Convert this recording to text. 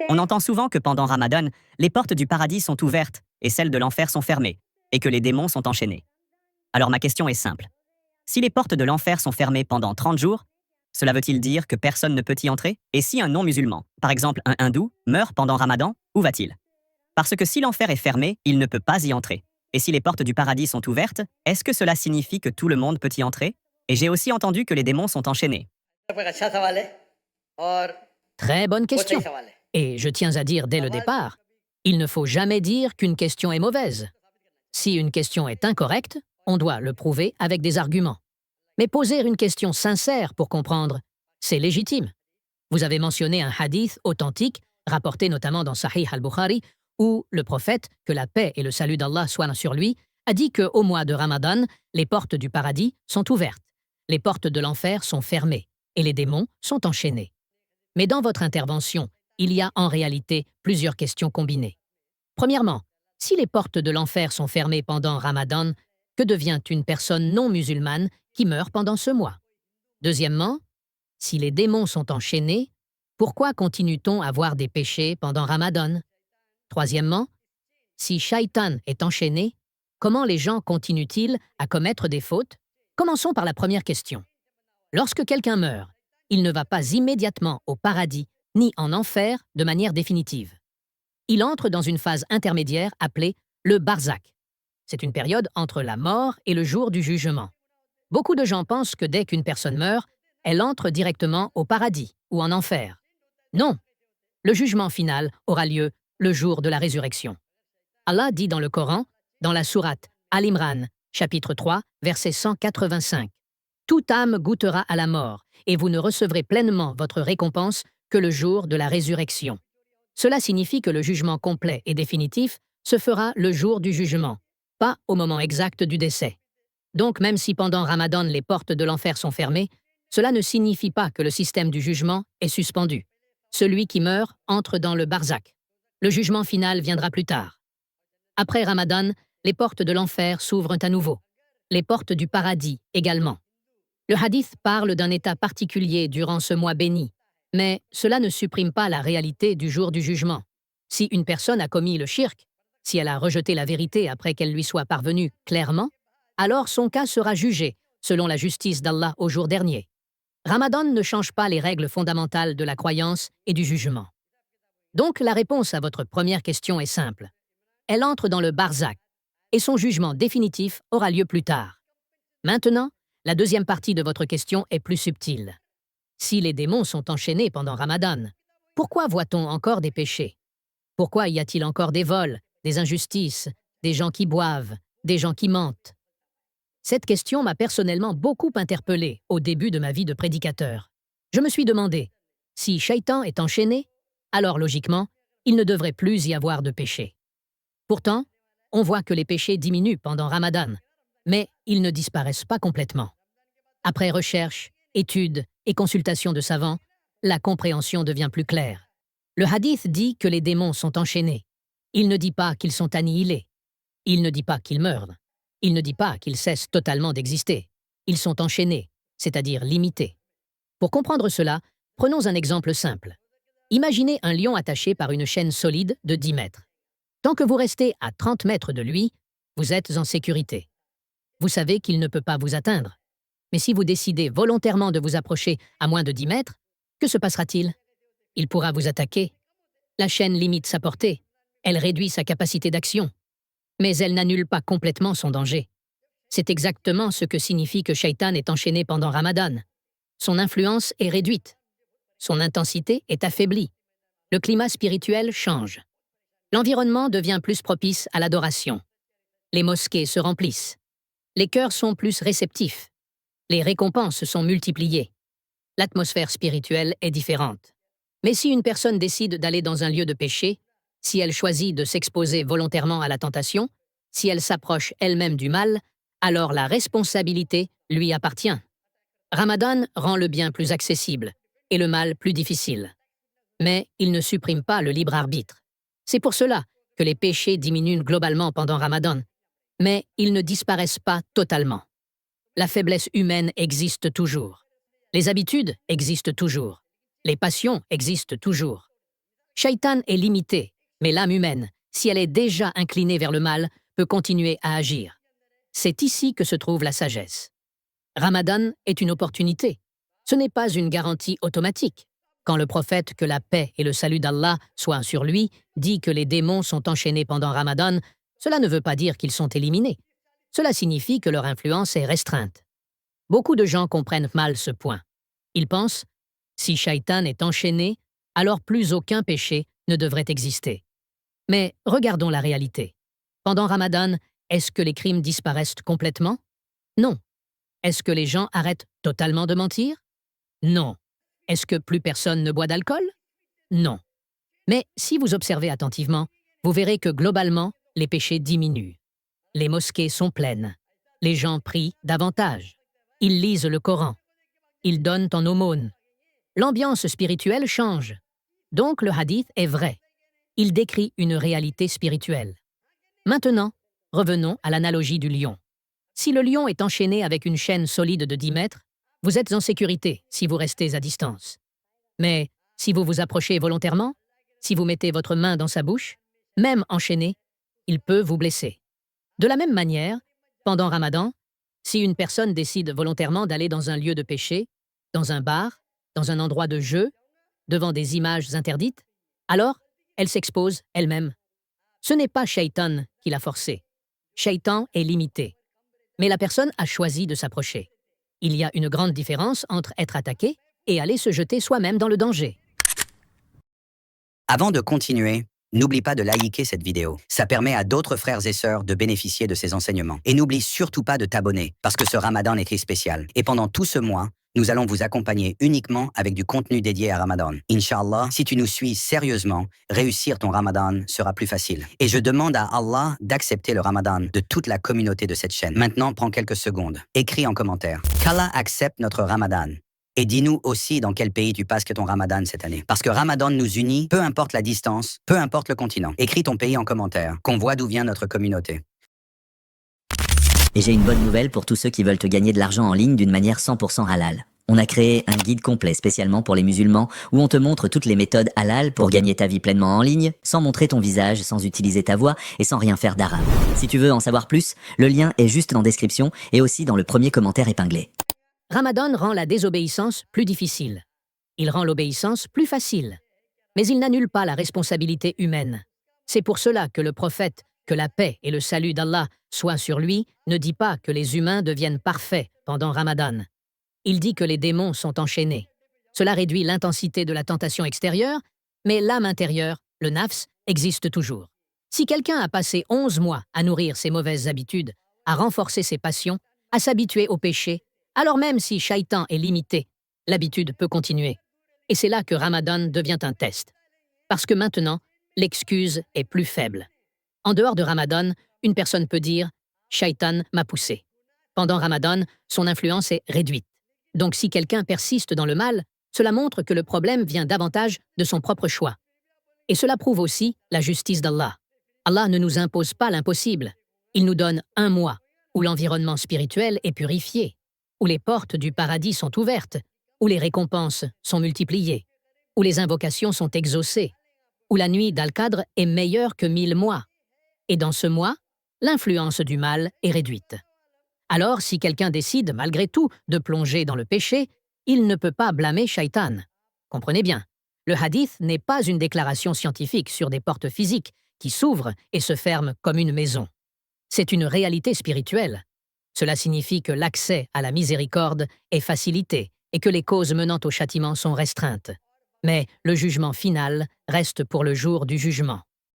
On entend souvent que pendant Ramadan, les portes du paradis sont ouvertes et celles de l'enfer sont fermées, et que les démons sont enchaînés. Alors ma question est simple. Si les portes de l'enfer sont fermées pendant 30 jours, cela veut-il dire que personne ne peut y entrer? Et si un non-musulman, par exemple un hindou, meurt pendant Ramadan, où va-t-il? Parce que si l'enfer est fermé, il ne peut pas y entrer. Et si les portes du paradis sont ouvertes, est-ce que cela signifie que tout le monde peut y entrer? Et j'ai aussi entendu que les démons sont enchaînés. Très bonne question. Et je tiens à dire dès le départ, il ne faut jamais dire qu'une question est mauvaise. Si une question est incorrecte, on doit le prouver avec des arguments. Mais poser une question sincère pour comprendre, c'est légitime. Vous avez mentionné un hadith authentique, rapporté notamment dans Sahih al-Bukhari, où le prophète, que la paix et le salut d'Allah soient sur lui, a dit qu'au mois de Ramadan, les portes du paradis sont ouvertes, les portes de l'enfer sont fermées et les démons sont enchaînés. Mais dans votre intervention, il y a en réalité plusieurs questions combinées. Premièrement, si les portes de l'enfer sont fermées pendant Ramadan, que devient une personne non musulmane qui meurt pendant ce mois? Deuxièmement, si les démons sont enchaînés, pourquoi continue-t-on à voir des péchés pendant Ramadan? Troisièmement, si Shaitan est enchaîné, comment les gens continuent-ils à commettre des fautes? Commençons par la première question. Lorsque quelqu'un meurt, il ne va pas immédiatement au paradis ni en enfer de manière définitive. Il entre dans une phase intermédiaire appelée le barzakh. C'est une période entre la mort et le jour du jugement. Beaucoup de gens pensent que dès qu'une personne meurt, elle entre directement au paradis ou en enfer. Non, le jugement final aura lieu le jour de la résurrection. Allah dit dans le Coran, dans la sourate Al-Imran, chapitre 3, verset 185, « Toute âme goûtera à la mort, et vous ne recevrez pleinement votre récompense que le jour de la résurrection. » Cela signifie que le jugement complet et définitif se fera le jour du jugement, pas au moment exact du décès. Donc même si pendant Ramadan les portes de l'enfer sont fermées, cela ne signifie pas que le système du jugement est suspendu. Celui qui meurt entre dans le barzakh. Le jugement final viendra plus tard. Après Ramadan, les portes de l'enfer s'ouvrent à nouveau. Les portes du paradis également. Le hadith parle d'un état particulier durant ce mois béni, mais cela ne supprime pas la réalité du jour du jugement. Si une personne a commis le shirk, si elle a rejeté la vérité après qu'elle lui soit parvenue clairement, alors son cas sera jugé selon la justice d'Allah au jour dernier. Ramadan ne change pas les règles fondamentales de la croyance et du jugement. Donc la réponse à votre première question est simple. Elle entre dans le barzakh et son jugement définitif aura lieu plus tard. Maintenant, la deuxième partie de votre question est plus subtile. Si les démons sont enchaînés pendant Ramadan, pourquoi voit-on encore des péchés? Pourquoi y a-t-il encore des vols, des injustices, des gens qui boivent, des gens qui mentent? Cette question m'a personnellement beaucoup interpellé au début de ma vie de prédicateur. Je me suis demandé, si Shaitan est enchaîné, alors logiquement, il ne devrait plus y avoir de péché. Pourtant, on voit que les péchés diminuent pendant Ramadan, mais ils ne disparaissent pas complètement. Après recherche, études et consultation de savants, la compréhension devient plus claire. Le hadith dit que les démons sont enchaînés. Il ne dit pas qu'ils sont annihilés. Il ne dit pas qu'ils meurent. Il ne dit pas qu'ils cessent totalement d'exister. Ils sont enchaînés, c'est-à-dire limités. Pour comprendre cela, prenons un exemple simple. Imaginez un lion attaché par une chaîne solide de 10 mètres. Tant que vous restez à 30 mètres de lui, vous êtes en sécurité. Vous savez qu'il ne peut pas vous atteindre. Mais si vous décidez volontairement de vous approcher à moins de 10 mètres, que se passera-t-il? Il pourra vous attaquer. La chaîne limite sa portée. Elle réduit sa capacité d'action. Mais elle n'annule pas complètement son danger. C'est exactement ce que signifie que Shaitan est enchaîné pendant Ramadan. Son influence est réduite. Son intensité est affaiblie. Le climat spirituel change. L'environnement devient plus propice à l'adoration. Les mosquées se remplissent. Les cœurs sont plus réceptifs. Les récompenses sont multipliées. L'atmosphère spirituelle est différente. Mais si une personne décide d'aller dans un lieu de péché, si elle choisit de s'exposer volontairement à la tentation, si elle s'approche elle-même du mal, alors la responsabilité lui appartient. Ramadan rend le bien plus accessible et le mal plus difficile. Mais il ne supprime pas le libre arbitre. C'est pour cela que les péchés diminuent globalement pendant Ramadan, mais ils ne disparaissent pas totalement. La faiblesse humaine existe toujours. Les habitudes existent toujours. Les passions existent toujours. Shaitan est limité, mais l'âme humaine, si elle est déjà inclinée vers le mal, peut continuer à agir. C'est ici que se trouve la sagesse. Ramadan est une opportunité. Ce n'est pas une garantie automatique. Quand le prophète, que la paix et le salut d'Allah soient sur lui, dit que les démons sont enchaînés pendant Ramadan, cela ne veut pas dire qu'ils sont éliminés. Cela signifie que leur influence est restreinte. Beaucoup de gens comprennent mal ce point. Ils pensent, si Shaitan est enchaîné, alors plus aucun péché ne devrait exister. Mais regardons la réalité. Pendant Ramadan, est-ce que les crimes disparaissent complètement? Non. Est-ce que les gens arrêtent totalement de mentir? Non. Est-ce que plus personne ne boit d'alcool? Non. Mais si vous observez attentivement, vous verrez que globalement, les péchés diminuent. Les mosquées sont pleines. Les gens prient davantage. Ils lisent le Coran. Ils donnent en aumône. L'ambiance spirituelle change. Donc le hadith est vrai. Il décrit une réalité spirituelle. Maintenant, revenons à l'analogie du lion. Si le lion est enchaîné avec une chaîne solide de 10 mètres, vous êtes en sécurité si vous restez à distance. Mais si vous vous approchez volontairement, si vous mettez votre main dans sa bouche, même enchaîné, il peut vous blesser. De la même manière, pendant Ramadan, si une personne décide volontairement d'aller dans un lieu de péché, dans un bar, dans un endroit de jeu, devant des images interdites, alors elle s'expose elle-même. Ce n'est pas Shaitan qui l'a forcé. Shaitan est limité. Mais la personne a choisi de s'approcher. Il y a une grande différence entre être attaqué et aller se jeter soi-même dans le danger. Avant de continuer, n'oublie pas de liker cette vidéo. Ça permet à d'autres frères et sœurs de bénéficier de ces enseignements. Et n'oublie surtout pas de t'abonner, parce que ce Ramadan est spécial. Et pendant tout ce mois, nous allons vous accompagner uniquement avec du contenu dédié à Ramadan. Inch'Allah, si tu nous suis sérieusement, réussir ton Ramadan sera plus facile. Et je demande à Allah d'accepter le Ramadan de toute la communauté de cette chaîne. Maintenant, prends quelques secondes. Écris en commentaire qu'Allah accepte notre Ramadan. Et dis-nous aussi dans quel pays tu passes ton Ramadan cette année. Parce que Ramadan nous unit, peu importe la distance, peu importe le continent. Écris ton pays en commentaire, qu'on voit d'où vient notre communauté. Et j'ai une bonne nouvelle pour tous ceux qui veulent te gagner de l'argent en ligne d'une manière 100% halal. On a créé un guide complet spécialement pour les musulmans où on te montre toutes les méthodes halal pour gagner ta vie pleinement en ligne, sans montrer ton visage, sans utiliser ta voix et sans rien faire d'arabe. Si tu veux en savoir plus, le lien est juste dans la description et aussi dans le premier commentaire épinglé. Ramadan rend la désobéissance plus difficile. Il rend l'obéissance plus facile. Mais il n'annule pas la responsabilité humaine. C'est pour cela que le prophète, que la paix et le salut d'Allah soient sur lui, ne dit pas que les humains deviennent parfaits pendant Ramadan. Il dit que les démons sont enchaînés. Cela réduit l'intensité de la tentation extérieure, mais l'âme intérieure, le nafs, existe toujours. Si quelqu'un a passé 11 mois à nourrir ses mauvaises habitudes, à renforcer ses passions, à s'habituer au péché, alors même si Shaitan est limité, l'habitude peut continuer. Et c'est là que Ramadan devient un test. Parce que maintenant, l'excuse est plus faible. En dehors de Ramadan, une personne peut dire « Shaitan m'a poussé ». Pendant Ramadan, son influence est réduite. Donc si quelqu'un persiste dans le mal, cela montre que le problème vient davantage de son propre choix. Et cela prouve aussi la justice d'Allah. Allah ne nous impose pas l'impossible. Il nous donne un mois où l'environnement spirituel est purifié, où les portes du paradis sont ouvertes, où les récompenses sont multipliées, où les invocations sont exaucées, où la nuit d'Al-Qadr est meilleure que 1000 mois. Et dans ce mois, l'influence du mal est réduite. Alors, si quelqu'un décide, malgré tout, de plonger dans le péché, il ne peut pas blâmer Shaitan. Comprenez bien, le hadith n'est pas une déclaration scientifique sur des portes physiques qui s'ouvrent et se ferment comme une maison. C'est une réalité spirituelle. Cela signifie que l'accès à la miséricorde est facilité et que les causes menant au châtiment sont restreintes. Mais le jugement final reste pour le jour du jugement.